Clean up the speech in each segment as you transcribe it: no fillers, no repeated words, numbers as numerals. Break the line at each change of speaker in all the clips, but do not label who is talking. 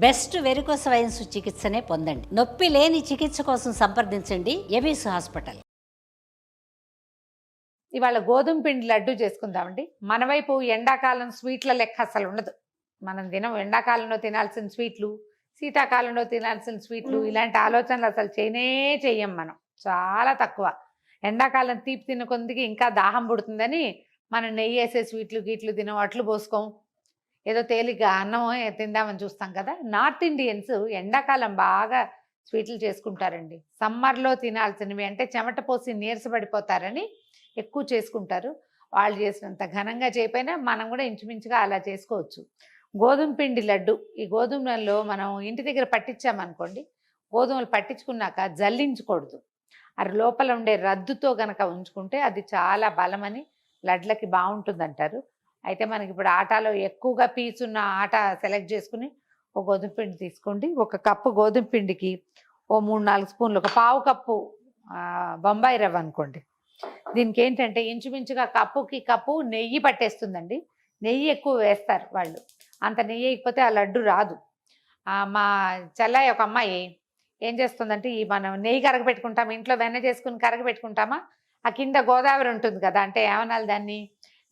Best varicose veins చికిత్సనే పొందండి. నొప్పి లేని చికిత్స కోసం సంప్రదించండి ఎబిస్ హాస్పిటల్.
ఇవాళ గోధుమ పిండి లడ్డు చేసుకుందామండి. మన వైపు ఎండాకాలం స్వీట్ల లెక్క అసలు ఉండదు. మనం ఎండాకాలంలో తినాల్సిన స్వీట్లు, శీతాకాలంలో తినాల్సిన స్వీట్లు, ఇలాంటి ఆలోచనలు అసలు చెయ్యం మనం. చాలా తక్కువ. ఎండాకాలం తీపి తిన్న కొందికి ఇంకా దాహం పుడుతుందని మనం నెయ్యి వేసే స్వీట్లు గీట్లు తినం, అట్లు పోసుకోం, ఏదో తేలిగ్గా అన్నం తిందామని చూస్తాం కదా. నార్త్ ఇండియన్స్ ఎండాకాలం బాగా స్వీట్లు చేసుకుంటారండి. సమ్మర్లో తినాల్సినవి అంటే చెమట పోసి నీరసపడిపోతారని ఎక్కువ చేసుకుంటారు. వాళ్ళు చేసినంత ఘనంగా చేయకపోయినా మనం కూడా ఇంచుమించుగా అలా చేసుకోవచ్చు. గోధుమ పిండి లడ్డు, ఈ గోధుమలలో మనం ఇంటి దగ్గర పట్టించామనుకోండి, గోధుమలు పట్టించుకున్నాక జల్లించకూడదు. అది లోపల ఉండే రద్దుతో గనక ఉంచుకుంటే అది చాలా బలమని లడ్లకి బాగుంటుంది అంటారు. అయితే మనకి ఇప్పుడు ఆటాలో ఎక్కువగా పీచున్న ఆట సెలెక్ట్ చేసుకుని ఒక గోధుమ పిండి తీసుకోండి. ఒక కప్పు గోధుమ పిండికి ఓ 3-4 స్పూన్లు, ఒక పావు కప్పు బొంబాయి రవ్వ అనుకోండి. దీనికి ఏంటంటే ఇంచుమించుగా కప్పుకి కప్పు నెయ్యి పట్టేస్తుందండి. నెయ్యి ఎక్కువ వేస్తారు వాళ్ళు. అంత నెయ్యి వేయకపోతే ఆ లడ్డు రాదు. మా చెల్లాయి ఒక అమ్మాయి ఏం చేస్తుందంటే, ఈ మనం నెయ్యి కరగబెట్టుకుంటాం, ఇంట్లో వెన్న చేసుకుని కరగబెట్టుకుంటామా, ఆ కింద గోదావరి ఉంటుంది కదా, అంటే ఏమనాలి దాన్ని,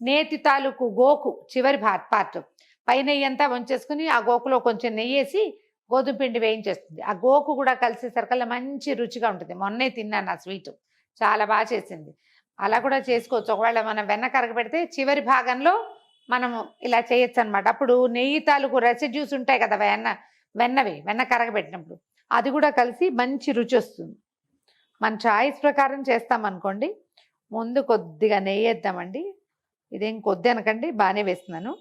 నేతి తాలూకు గోకు చివరి పార్ట్ పై నెయ్యి అంతా వంచేసుకుని ఆ గోకులో కొంచెం నెయ్యి వేసి గోధుమ పిండి వేయించేస్తుంది. ఆ గోకు కూడా కలిసేసరికల్లా మంచి రుచిగా ఉంటుంది. మొన్నే తిన్నాను ఆ స్వీటు, చాలా బాగా చేసింది. అలా కూడా చేసుకోవచ్చు. ఒకవేళ మనం వెన్న కరగబెడితే చివరి భాగంలో మనము ఇలా చేయొచ్చు అనమాట. అప్పుడు నెయ్యి తాలూకు రెసిడ్యూస్ ఉంటాయి కదా, వెన్న కరగబెట్టినప్పుడు అది కూడా కలిసి మంచి రుచి వస్తుంది. మన చాయిస్ ప్రకారం చేస్తామనుకోండి. ముందు కొద్దిగా నెయ్యి వేద్దామండి. ఇదేం కొద్ది అనకండి, బాగానే వేస్తున్నాను.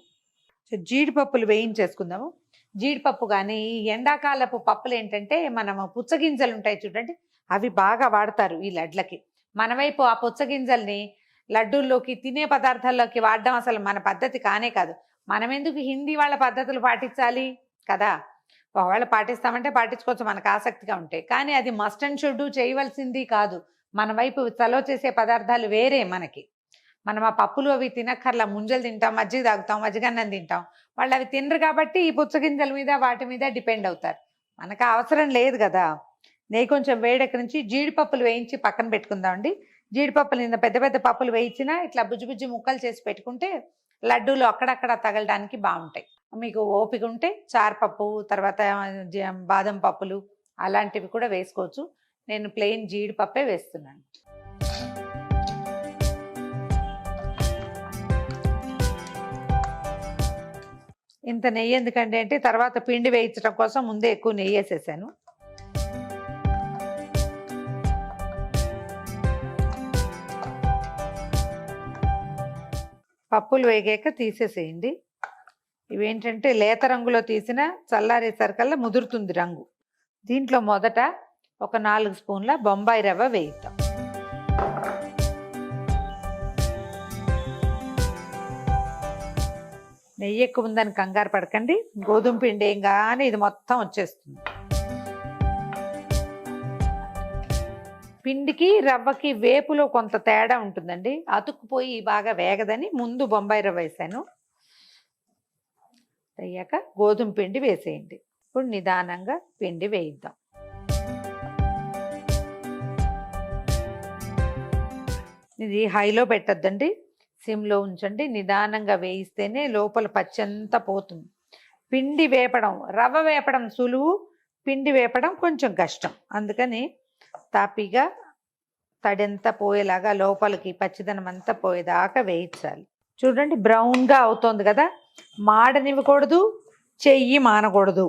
జీడిపప్పులు వేయించేసుకుందాము. జీడిపప్పు కానీ ఈ ఎండాకాలపు పప్పులు ఏంటంటే, మనము పుచ్చగింజలు ఉంటాయి చూడండి, అవి బాగా వాడతారు ఈ లడ్లకి. మన వైపు ఆ పుచ్చగింజల్ని లడ్డూల్లోకి, తినే పదార్థాల్లోకి వాడడం అసలు మన పద్ధతి కానే కాదు. మనం ఎందుకు హిందీ వాళ్ళ పద్ధతులు పాటించాలి కదా. ఒకవేళ పాటిస్తామంటే పాటించుకోవచ్చు మనకు ఆసక్తిగా ఉంటాయి, కానీ అది మస్ట్ అండ్ షుడ్ చేయవలసింది కాదు. మన వైపు చలో చేసే పదార్థాలు వేరే మనకి. మనం ఆ పప్పులు అవి తినక్కర్లా, ముంజలు తింటాం, మజ్జిగ తాగుతాం, మజ్జిగన్నం తింటాం. వాళ్ళు అవి తినరు కాబట్టి ఈ పుచ్చగింజల మీద వాటి మీద డిపెండ్ అవుతారు. మనకు అవసరం లేదు కదా. నెయ్యి కొంచెం వేడెక్క నుంచి జీడిపప్పులు వేయించి పక్కన పెట్టుకుందామండి. జీడిపప్పులు ఇంత పెద్ద పెద్ద పప్పులు వేయించినా ఇట్లా బుజ్జి బుజ్జి ముక్కలు చేసి పెట్టుకుంటే లడ్డూలు అక్కడక్కడ తగలడానికి బాగుంటాయి. మీకు ఓపిక ఉంటే చారుపప్పు, తర్వాత బాదం పప్పులు అలాంటివి కూడా వేసుకోవచ్చు. నేను ప్లెయిన్ జీడిపప్పే వేస్తున్నాను. ఇంత నెయ్యి ఎందుకంటే అంటే తర్వాత పిండి వేయించడం కోసం ముందే ఎక్కువ నెయ్యి వేసేసాను. పప్పులు వేగాక తీసేసేయండి. ఇవేంటంటే లేత రంగులో తీసిన చల్లారేసరికల్లా ముదురుతుంది రంగు. దీంట్లో మొదట ఒక 4 స్పూన్ల బొంబాయి రవ్వ వేయిద్దాం. నెయ్యి ఎక్కువ ఉందని కంగారు పడకండి, గోధుమ పిండి ఏం కానీ ఇది మొత్తం వచ్చేస్తుంది. పిండికి రవ్వకి వేపులో కొంత తేడా ఉంటుందండి, అతుక్కుపోయి బాగా వేగదని ముందు బొంబాయి రవ్వ వేసాను. అయ్యాక గోధుమ పిండి వేసేయండి. ఇప్పుడు నిదానంగా పిండి వేయిద్దాం. ఇది హైలో పెట్టద్దండి, సిమ్లో ఉంచండి. నిదానంగా వేయిస్తేనే లోపల పచ్చంతా పోతుంది. పిండి వేపడం, రవ్వ వేపడం సులువు, పిండి వేపడం కొంచెం కష్టం. అందుకని తాపీగా తడంతా పోయేలాగా లోపలికి పచ్చిదనం అంతా పోయేదాకా వేయించాలి. చూడండి బ్రౌన్గా అవుతోంది కదా. మాడనివ్వకూడదు, చెయ్యి మానకూడదు,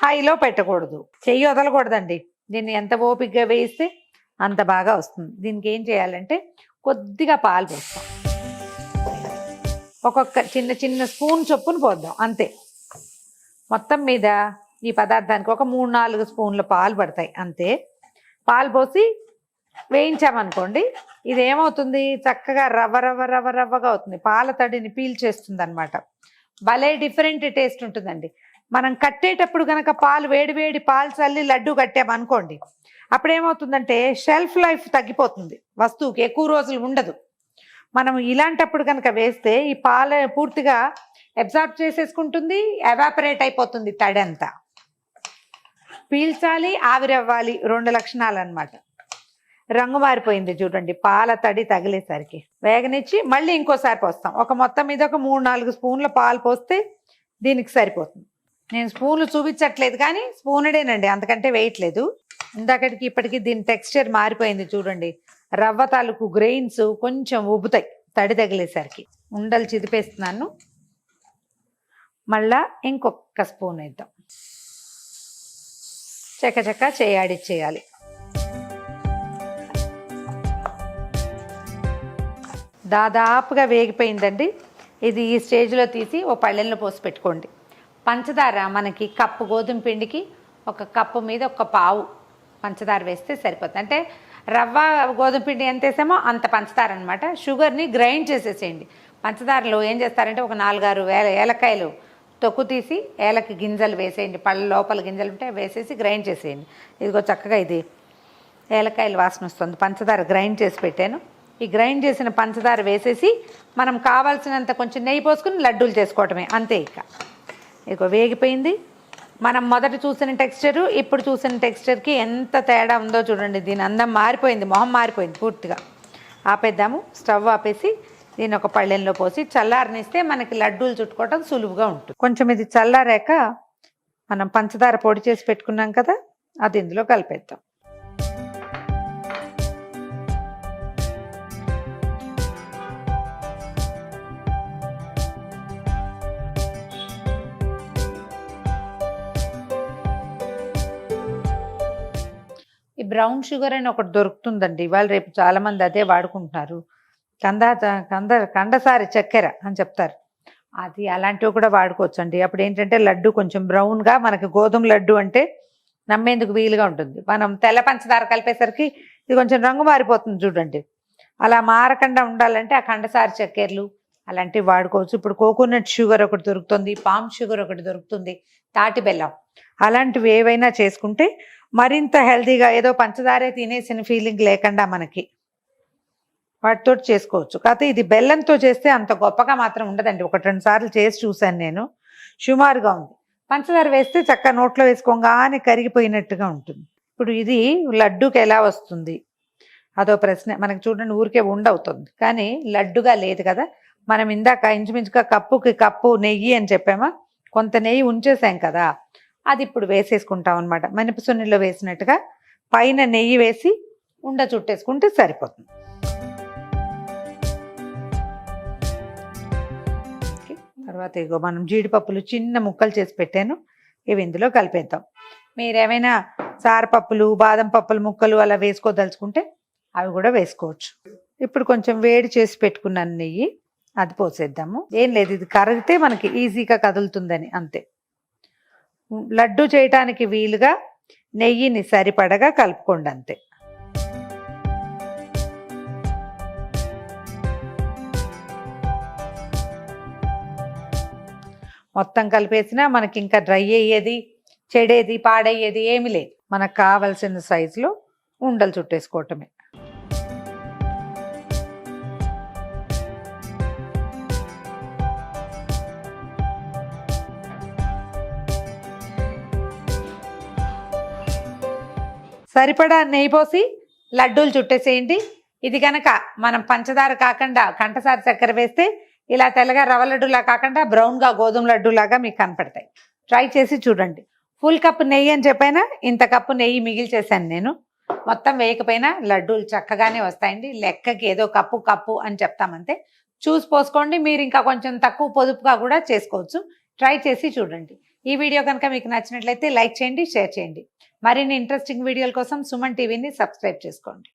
హైలో పెట్టకూడదు, చెయ్యి వదలకూడదండి. దీన్ని ఎంత ఓపికగా వేయిస్తే అంత బాగా వస్తుంది. దీనికి ఏం చేయాలంటే కొద్దిగా పాలు పోస్తాం. ఒక్కొక్క చిన్న చిన్న స్పూన్ చొప్పున పోద్దాం అంతే. మొత్తం మీద ఈ పదార్థానికి ఒక 3-4 స్పూన్ల పాలు పడతాయి అంతే. పాలు పోసి వేయించామనుకోండి, ఇదేమవుతుంది, చక్కగా రవ్వగా అవుతుంది. పాల తడిని పీల్చేస్తుంది అనమాట. భలే డిఫరెంట్ టేస్ట్ ఉంటుందండి. మనం కట్టేటప్పుడు కనుక పాలు వేడి పాలు చల్లి లడ్డు కట్టామనుకోండి, అప్పుడేమవుతుందంటే షెల్ఫ్ లైఫ్ తగ్గిపోతుంది, వస్తువుకి ఎక్కువ రోజులు ఉండదు. మనం ఇలాంటప్పుడు కనుక వేస్తే ఈ పాలు పూర్తిగా అబ్జార్బ్ చేసేసుకుంటుంది, ఎవాపరేట్ అయిపోతుంది తడి అంతా. పీల్చాలి, ఆవిరవ్వాలి, 2 లక్షణాలు అన్నమాట. రంగు మారిపోయింది చూడండి, పాల తడి తగిలేసరికి. వేగనిచ్చి మళ్ళీ ఇంకోసారి పోస్తాం. మొత్తం మీద ఒక 3-4 స్పూన్ల పాలు పోస్తే దీనికి సరిపోతుంది. నేను స్పూన్లు చూపించట్లేదు కానీ స్పూనుడేనండి, అంతకంటే వేయట్లేదు. ఇందాకటికి ఇప్పటికి దీని టెక్స్చర్ మారిపోయింది చూడండి. రవ్వ తాలూకు గ్రెయిన్స్ కొంచెం ఉబ్బుతాయి తడి తగిలేసరికి. ఉండలు చిదిపేస్తున్నాను. మళ్ళా ఇంకొక స్పూన్ వేద్దాం. చక్క చేయాడిచ్చేయాలి. దాదాపుగా వేగిపోయిందండి. ఇది ఈ స్టేజ్లో తీసి ఓ పళ్ళెంలో పోసి పెట్టుకోండి. పంచదార మనకి కప్పు గోధుమ పిండికి 1 కప్పు మీద 1 పావు పంచదార వేస్తే సరిపోతుంది. అంటే రవ్వ గోధుమ పిండి ఎంత వేసామో అంత పంచదార అనమాట. షుగర్ని గ్రైండ్ చేసేసేయండి. పంచదారలో ఏం చేస్తారంటే ఒక 4-6 ఏలక్కాయలు తొక్కు తీసి ఏలకి గింజలు వేసేయండి. పళ్ళ లోపల గింజలు ఉంటే వేసేసి గ్రైండ్ చేసేయండి. ఇదిగో చక్కగా ఇది ఏలక్కాయలు వాసన వస్తుంది. పంచదార గ్రైండ్ చేసి పెట్టాను. ఈ గ్రైండ్ చేసిన పంచదార వేసేసి మనం కావాల్సినంత కొంచెం నెయ్యి పోసుకుని లడ్డూలు చేసుకోవటమే, అంతే. ఇక వేగిపోయింది. మనం మొదట చూసిన టెక్స్చరు ఇప్పుడు చూసిన టెక్స్చర్కి ఎంత తేడా ఉందో చూడండి. దీని అందం మారిపోయింది, మొహం మారిపోయింది పూర్తిగా. ఆపేద్దాము. స్టవ్ ఆపేసి దీన్ని ఒక పళ్ళెంలో పోసి చల్లారనిస్తే మనకి లడ్డూలు చుట్టుకోవటం సులువుగా ఉంటుంది. కొంచెం ఇది చల్లారాక మనం పంచదార పొడి చేసి పెట్టుకున్నాం కదా, అది ఇందులో కలిపేద్దాం. ఈ బ్రౌన్ షుగర్ అని ఒకటి దొరుకుతుందండి, ఇవాళ రేపు చాలామంది అదే వాడుకుంటున్నారు. కండసారి చక్కెర అని చెప్తారు. అది అలాంటివి కూడా వాడుకోవచ్చు అండి. అప్పుడు ఏంటంటే లడ్డు కొంచెం బ్రౌన్గా, మనకి గోధుమ లడ్డు అంటే నమ్మేందుకు వీలుగా ఉంటుంది. మనం తెల్ల పంచదార కలిపేసరికి ఇది కొంచెం రంగు మారిపోతుంది చూడండి. అలా మారకుండా ఉండాలంటే ఆ కండసారి చక్కెరలు అలాంటివి వాడుకోవచ్చు. ఇప్పుడు కోకోనట్ షుగర్ ఒకటి దొరుకుతుంది, పామ్ షుగర్ ఒకటి దొరుకుతుంది, తాటి బెల్లం, అలాంటివి ఏవైనా చేసుకుంటే మరింత హెల్తీగా, ఏదో పంచదారే తినేసిన ఫీలింగ్ లేకుండా మనకి వాటితో చేసుకోవచ్చు. కాకపోతే ఇది బెల్లంతో చేస్తే అంత గొప్పగా మాత్రం ఉండదండి. 1-2 సార్లు చేసి చూశాను నేను, సుమారుగా ఉంది. పంచదార వేస్తే చక్కగా నోట్లో వేసుకోగానే కరిగిపోయినట్టుగా ఉంటుంది. ఇప్పుడు ఇది లడ్డూకి ఎలా వస్తుంది అదో ప్రశ్న. మనకి చూడండి ఊరికే ఉండవుతుంది, కానీ లడ్డుగా లేదు కదా. మనం ఇందాక ఇంచుమించుగా కప్పుకి కప్పు నెయ్యి అని చెప్పామా, కొంత నెయ్యి ఉంచేసాం కదా, అది ఇప్పుడు వేసేసుకుంటాం అనమాట. మినపసున్నిలో వేసినట్టుగా పైన నెయ్యి వేసి ఉండ చుట్టేసుకుంటే సరిపోతుంది. తర్వాత ఇగో మనం జీడిపప్పులు చిన్న ముక్కలు చేసి పెట్టాను, ఇవి ఇందులో కలిపేద్దాం. మీరేమైనా సారపప్పులు, బాదం పప్పులు ముక్కలు అలా వేసుకోదలుచుకుంటే అవి కూడా వేసుకోవచ్చు. ఇప్పుడు కొంచెం వేడి చేసి పెట్టుకున్నాను నెయ్యి, అది పోసేద్దాము. ఏం లేదు, ఇది కరిగితే మనకి ఈజీగా కదులుతుందని అంతే. లడ్డు చేయటానికి వీలుగా నెయ్యిని సరిపడగా కలుపుకోండి అంతే. మొత్తం కలిపేసినా మనకి ఇంకా డ్రై అయ్యేది, చెడేది, పాడయ్యేది ఏమి లేదు. మనకు కావలసిన సైజులో ఉండలు చుట్టేసుకోవటమే. సరిపడా నెయ్యి పోసి లడ్డూలు చుట్టేసేయండి. ఇది కనుక మనం పంచదార కాకుండా కంటసారి చక్కెర వేస్తే ఇలా తెల్లగా రవ్వ లడ్డూలా కాకుండా బ్రౌన్గా గోధుమ లడ్డూలాగా మీకు కనపడతాయి. ట్రై చేసి చూడండి. ఫుల్ కప్పు నెయ్యి అని చెప్పైనా ఇంత కప్పు నెయ్యి మిగిల్చేసాను నేను. మొత్తం వేయకపోయినా లడ్డూలు చక్కగానే వస్తాయండి. లెక్కకి ఏదో కప్పు అని చెప్తామంతే. చూసి పోసుకోండి. మీరు ఇంకా కొంచెం తక్కువ పొదుపుగా కూడా చేసుకోవచ్చు. ట్రై చేసి చూడండి. ఈ వీడియో కనుక మీకు నచ్చినట్లయితే లైక్ చేయండి, షేర్ చేయండి. మరిన్ని ఇంట్రెస్టింగ్ వీడియోల కోసం సుమన్ టీవీని సబ్స్క్రైబ్ చేసుకోండి.